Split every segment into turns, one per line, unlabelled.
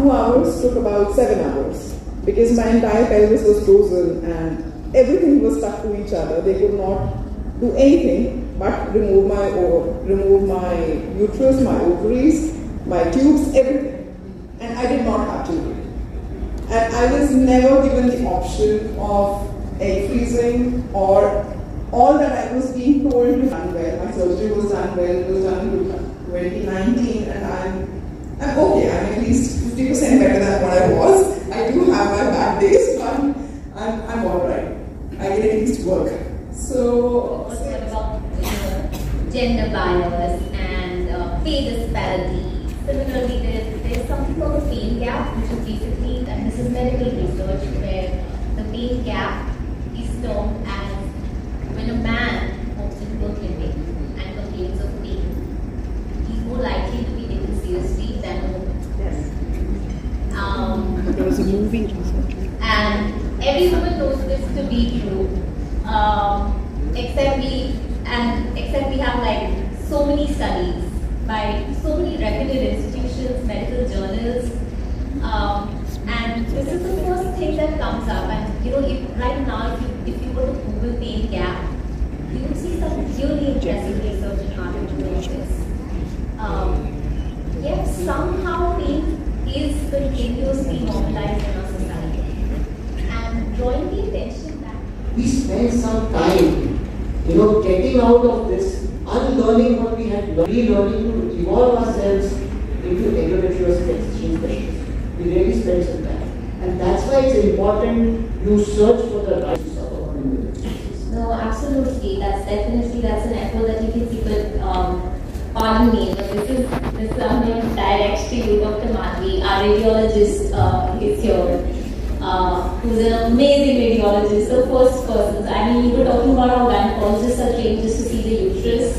2 hours took about 7 hours because my entire pelvis was frozen and everything was stuck to each other. They could not do anything but remove my uterus, my ovaries, my tubes, everything. And I did not have children. And I was never given the option of egg freezing or all that I was being told to done well. My surgery was done well, it was done in 2019, and I'm okay. I'm at least 50% better than what I was. I do have my bad days, but I'm alright. I can at least work. So,
what about gender bias and pay disparity? Similarly, there's something called the pain gap, which is basically, and this is medical research, where the pain gap is termed as when a man walks into a clinic and complains of pain, he's more likely to be taken seriously than a woman.
Yes. There was a movie recently.
And every woman knows this to be true, except we have like so many studies by so many reputed institutions, medical journals, and this is the first thing that comes up. And you know, right now, if you were to Google pain gap, you would see some really impressive research and articles on this. Yet somehow pain is continuously normalized in our society, and drawing the attention that
we spend some time, getting out of this, unlearning what we had learned, relearning to evolve ourselves into endometriosis excision specialists. We really spend some time. And that's why it's important you search for the right to suffer from endometriosis.
No, absolutely. That's an effort that you can see. But pardon me, but this is direct to you, Dr. Madhvi. Our radiologist is here, who's an amazing radiologist, the first person. I mean, you were talking about how gynecologists are trained just to see the uterus.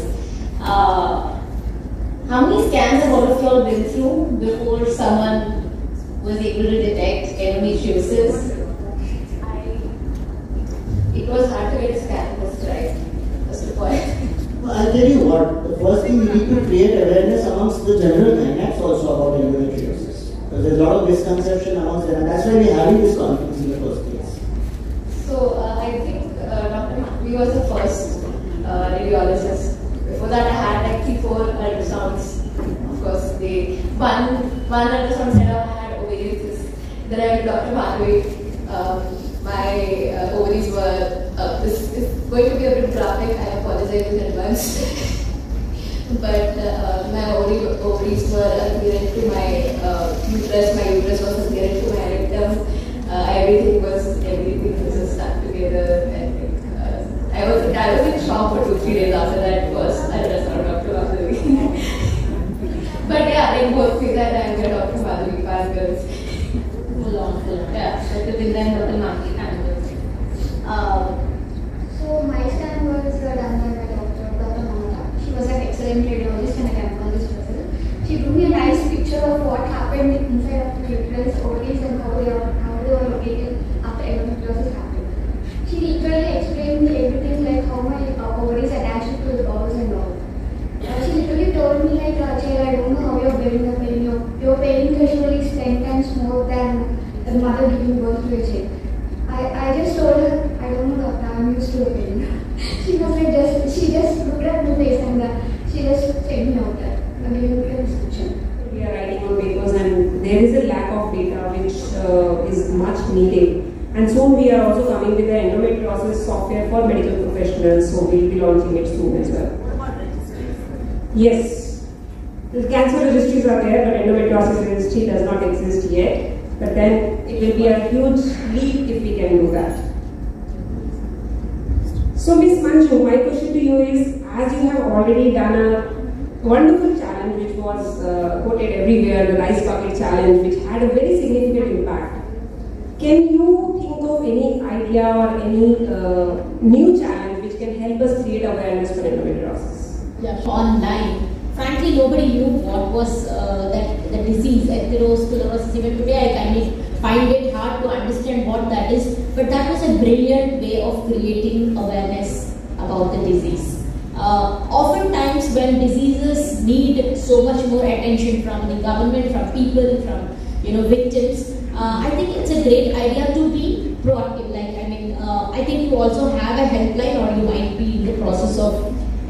How many scans have all of you all been through before someone was able to detect endometriosis? It was hard to get a scan first, right? First of all.
Well, I'll tell you what, the first thing we need to create awareness amongst the general gynacs also about endometriosis. Because there's a lot of misconception amongst them, and that's why we're having this conference in the first place.
So, I think Dr. Madhvi was the first radiologist. Before that, I had like 3-4 ultrasounds. Of course, one ultrasound said I had ovarian cysts. Then I went to Dr. Madhvi. My ovaries were, this is going to be a bit graphic, I apologize in advance. But my ovaries were adherent to my uterus was adherent to my rectum. Everything was just stuck together. And I was in shock for 2-3 days after that first ultrasound, Dr. Madhvi. But yeah, in both with that I'm a Dr. Madhvi fan girls. Yeah, Dr. Bindraāధ and Dr. Madhvi fan girls.
So my scan was done by my doctor, Dr. Mamata. She was an excellent radiologist and a gynecologist as well. She drew me a nice picture of what happened inside of the uterus, ovaries, and how they were located after endometriosis happened. She literally explained me everything, like how my ovaries attached to the balls and all. She literally told me like, Rachel, I don't know how you're bearing the pain. Your pain threshold is 10 times more than the mother giving birth to a child. I just told her, I don't know doctor, I'm used to the pain. She was like, she just looked at my face and she just said me out there. Giving me a prescription.
We are writing on papers and there is a lack of data which is much needed. And soon we are also coming with the endometriosis software for medical professionals, so we will be launching it soon as well. Yes, the cancer registries are there, but endometriosis registry does not exist yet. But then it will be a huge leap if we can do that. So Ms. Manju, my question to you is, as you have already done a wonderful challenge which was quoted everywhere, the rice bucket challenge, which had a very significant impact. Can you think of any idea or any new challenge which can help us create awareness for endometriosis?
Yeah, online. Frankly, nobody knew what was the disease, atherosclerosis. Even today, I find it hard to understand what that is. But that was a brilliant way of creating awareness about the disease. Oftentimes, when diseases need so much more attention from the government, from people, from
victims. I think it's a great idea to be proactive. I think you also have a helpline, or you might be in the process of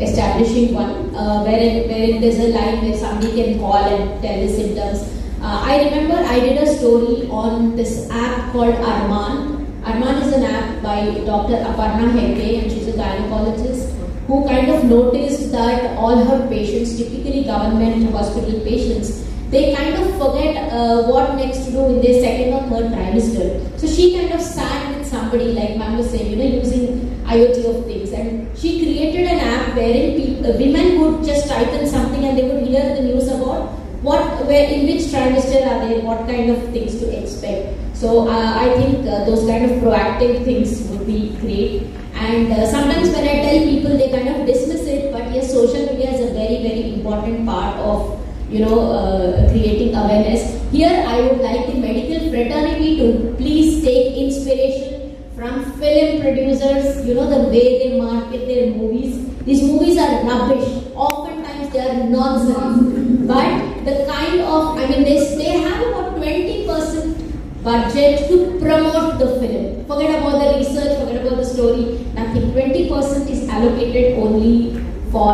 establishing one, wherein there's a line where somebody can call and tell the symptoms. I remember I did a story on this app called Arman. Arman is an app by Dr. Hyd-Part-2, and she's a gynecologist who kind of noticed that all her patients, typically government hospital patients, they kind of forget what next to do in their second or third trimester. So she kind of sat with somebody, like ma'am was saying, using IoT of things, and she created an app wherein women would just type in something and they would hear the news about in which trimester are they, what kind of things to expect. So I think those kind of proactive things would be great. And sometimes when I tell people, they kind of dismiss it, but yes, social media is a very, very important part of creating awareness. Here I would like the medical fraternity to please take inspiration from film producers, the way they market their movies. These movies are rubbish. Oftentimes they are nonsense. But the kind of, they have about 20% budget to promote the film. Forget about the research, forget about the story, nothing. 20% is allocated only for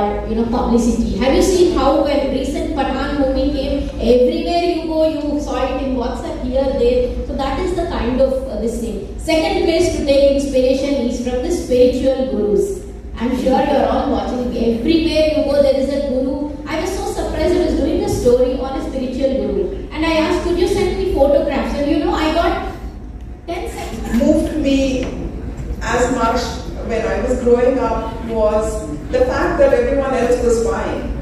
publicity. Have you seen how when recent Pathan movie came, everywhere you go, you saw it in WhatsApp, here, there. So that is the kind of this thing. Second place to take inspiration is from the spiritual gurus. I'm sure you're all watching. Everywhere you go, there is a guru. I was so surprised. I was doing a story on a spiritual guru, and I asked, could you send me photographs? And I got 10 seconds.
Moved me as much when I was growing up was the fact that everyone else was fine.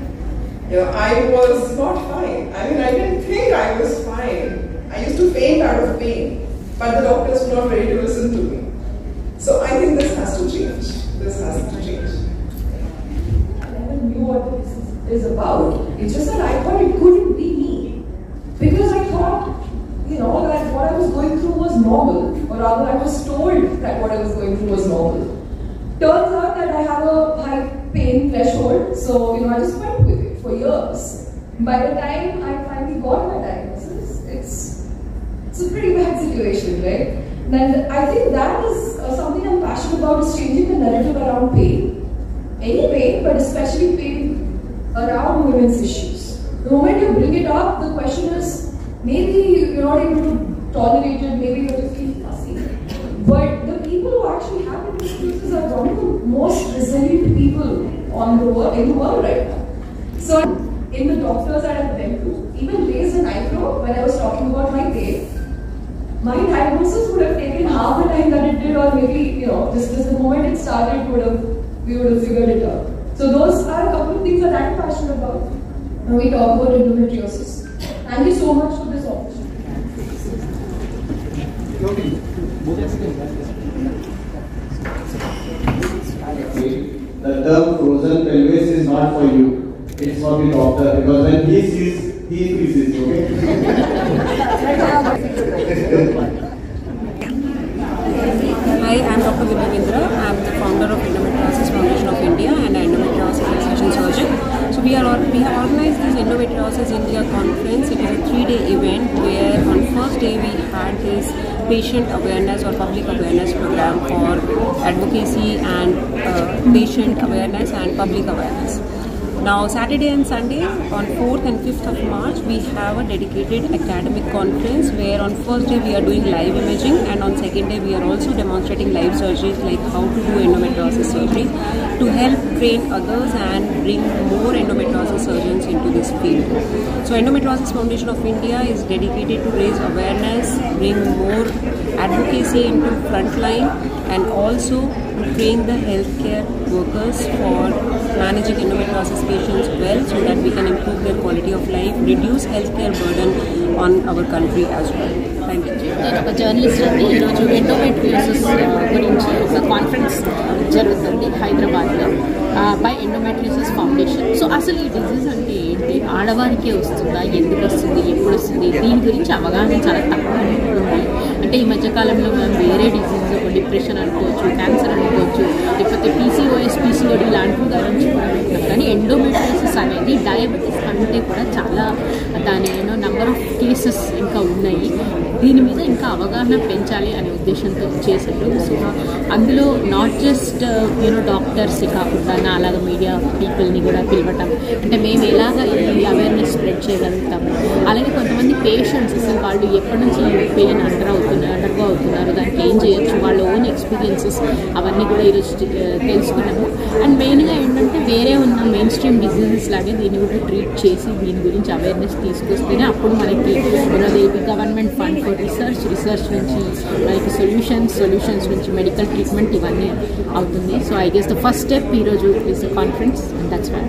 I was not fine. I didn't think I was fine. I used to faint out of pain, but the doctors were not ready to listen to me. So I think this has to change. This has to change.
I never knew what this is about. It's just that I thought it couldn't be me. Because I thought, that what I was going through was normal. Or rather, I was told that what I was going through was normal. Turns out that I have a high pain threshold, so I just went with it for years. By the time I finally got my diagnosis, it's a pretty bad situation, right? And I think that is something I'm passionate about, is changing the narrative around pain. Any pain, but especially pain around women's issues. The moment you bring it up, the question is, maybe you're not able to tolerate it, maybe you just feel fussy. But the people who actually have endometriosis are one of the most resilient people in the world right now. So in the doctors that I went to, even raised an eyebrow when I was talking about my pain. My diagnosis would have taken half the time that it did, or maybe, just the moment it started, we would have figured it out. So those are a couple of things that I'm passionate about when we talk about endometriosis. Thank you so much for this opportunity.
The term frozen pelvis is not for you, it's for the doctor, because when he sees, okay?
Hi, I'm Dr. Vimee. I'm the founder of Endometriosis Foundation of India and an endometriosis excision surgeon. So we have organized this Endometriosis India conference. It is a 3-day event where on first day we had this patient awareness or public awareness program for advocacy and patient awareness and public awareness. Now Saturday and Sunday on 4th and 5th of March we have a dedicated academic conference where on first day we are doing live imaging, and on second day we are also demonstrating live surgeries like how to do endometriosis surgery to help train others and bring more endometriosis surgeons into this field. So Endometriosis Foundation of India is dedicated to raise awareness, bring more advocacy into frontline, and also to train the healthcare workers for managing endometriosis patients well, so that we can improve their quality of life, reduce healthcare burden on our country as well. Thank you.
నేను ఒక journalist అండి. ఈరోజు endometriosis గురించి ఒక conference జరుగుతుంది హైదరాబాద్లో by endometriosis foundation. So అసలు ఈ డిజీజ్ అంటే ఏంటి, ఆడవారికే వస్తుందా, ఎందుకు వస్తుంది, ఎప్పుడు వస్తుంది, దీని గురించి అవగాహన చాలా తక్కువ ఉంటుంది. అంటే ఈ మధ్యకాలంలో మనం వేరే డిజీజ్, డిప్రెషన్ అనుకోవచ్చు, క్యాన్సర్ అనుకోవచ్చు, లేకపోతే పీసీఓడి లాంటివి గురించి కూడా, కానీ ఎండోమెట్రియోసిస్ అనేది డయాబెటీస్ కంటే కూడా చాలా దాని నంబర్ ఆఫ్ కేసెస్ కేసెస్ ఇంకా ఉన్నాయి, దీని మీద ఇంకా అవగాహన పెంచాలి అనే ఉద్దేశంతో చేశారు. సో అందులో నాట్ జస్ట్ డాక్టర్స్ కాకుండా అలాగ మీడియా పీపుల్ని కూడా పిలవటం, అంటే మేము ఎలాగ ఈ అవేర్నెస్ స్ప్రెడ్ చేయగలుగుతాము. అలాగే కొంతమంది పేషెంట్స్ అసలు వాళ్ళు ఎప్పటి నుంచి పెయిన్ అండర్గో అవుతున్నారు, దానికి ఏం చేయొచ్చు, వాళ్ళ ఓన్ ఎక్స్పీరియన్సెస్ అవన్నీ కూడా ఈరోజు తెలుసుకున్నాము. అండ్ మెయిన్గా ఏంటంటే వేరే ఉన్న మెయిన్ స్ట్రీమ్ డిసీజెస్ లాగే దీన్ని కూడా ట్రీట్ చేసి దీని గురించి అవేర్నెస్ తీసుకొస్తేనే అప్పుడు మనకి గవర్నమెంట్ ఫండ్ ఫర్ రీసెర్చ్ నుంచి మనకి సొల్యూషన్స్ నుంచి మెడికల్ ట్రీట్మెంట్ ఇవన్నీ అవుతుంది. So I guess the first step ఈరోజు is a conference, and that's why.